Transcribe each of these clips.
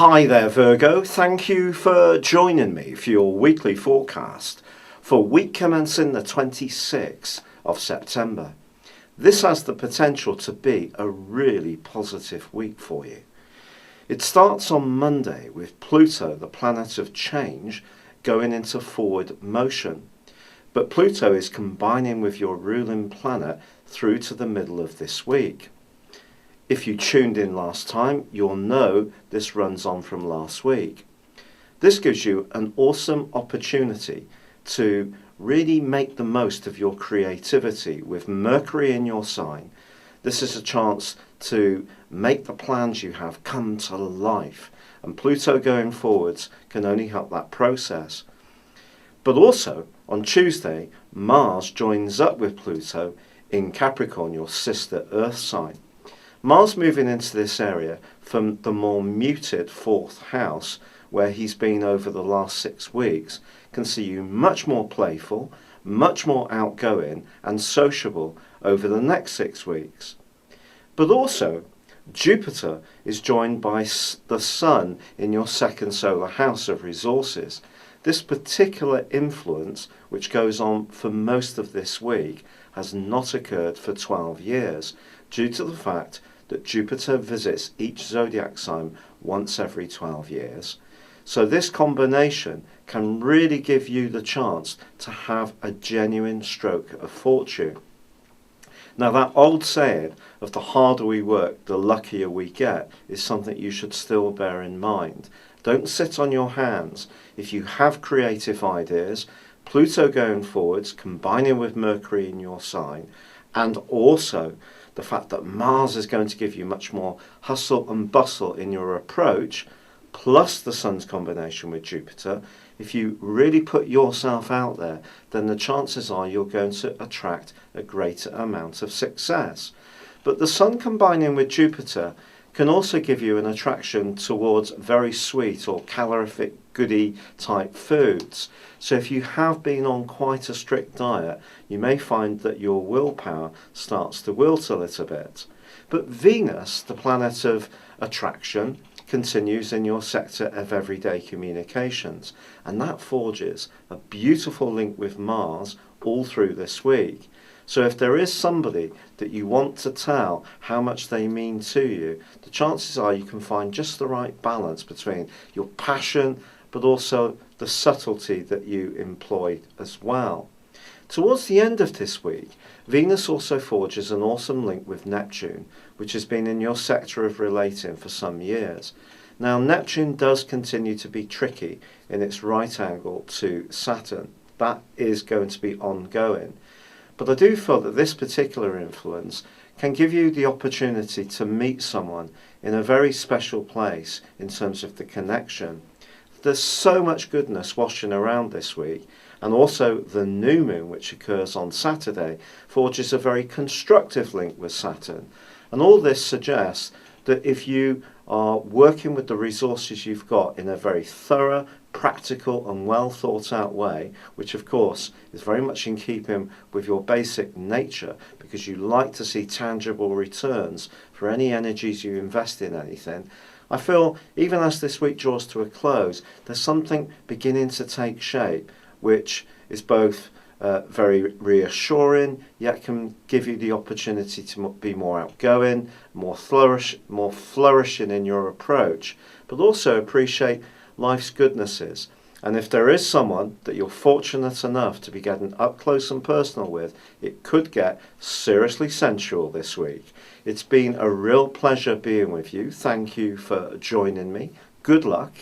Hi there, Virgo. Thank you for joining me for your weekly forecast for week commencing the 26th of September. This has the potential to be a really positive week for you. It starts on Monday with Pluto, the planet of change, going into forward motion. But Pluto is combining with your ruling planet through to the middle of this week. If you tuned in last time, you'll know this runs on from last week. This gives you an awesome opportunity to really make the most of your creativity with Mercury in your sign. This is a chance to make the plans you have come to life, and Pluto going forwards can only help that process. But also on Tuesday, Mars joins up with Pluto in Capricorn, your sister Earth sign. Mars moving into this area from the more muted fourth house where he's been over the last 6 weeks can see you much more playful, much more outgoing and sociable over the next 6 weeks. But also Jupiter is joined by the Sun in your second solar house of resources. This particular influence, which goes on for most of this week, has not occurred for 12 years due to the fact that Jupiter visits each zodiac sign once every 12 years. So this combination can really give you the chance to have a genuine stroke of fortune. Now, that old saying of the harder we work, the luckier we get is something you should still bear in mind. Don't sit on your hands. If you have creative ideas, Pluto going forwards, combining with Mercury in your sign, and also the fact that Mars is going to give you much more hustle and bustle in your approach, plus the Sun's combination with Jupiter, if you really put yourself out there, then the chances are you're going to attract a greater amount of success. But the Sun combining with Jupiter can also give you an attraction towards very sweet or calorific goody type foods. So if you have been on quite a strict diet, you may find that your willpower starts to wilt a little bit. But Venus, the planet of attraction, continues in your sector of everyday communications, and that forges a beautiful link with Mars all through this week. So if there is somebody that you want to tell how much they mean to you, the chances are you can find just the right balance between your passion but also the subtlety that you employ as well. Towards the end of this week, Venus also forges an awesome link with Neptune, which has been in your sector of relating for some years. Now, Neptune does continue to be tricky in its right angle to Saturn. That is going to be ongoing. But I do feel that this particular influence can give you the opportunity to meet someone in a very special place in terms of the connection. There's so much goodness washing around this week, and also the new moon, which occurs on Saturday, forges a very constructive link with Saturn. And all this suggests that if you are working with the resources you've got in a very thorough, practical and well thought out way, which of course is very much in keeping with your basic nature, because you like to see tangible returns for any energies you invest in anything, I feel even as this week draws to a close, there's something beginning to take shape which is both very reassuring, yet can give you the opportunity to be more outgoing, more flourishing in your approach, but also appreciate life's goodnesses. And if there is someone that you're fortunate enough to be getting up close and personal with, it could get seriously sensual this week. It's been a real pleasure being with you. Thank you for joining me. Good luck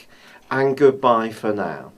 and goodbye for now.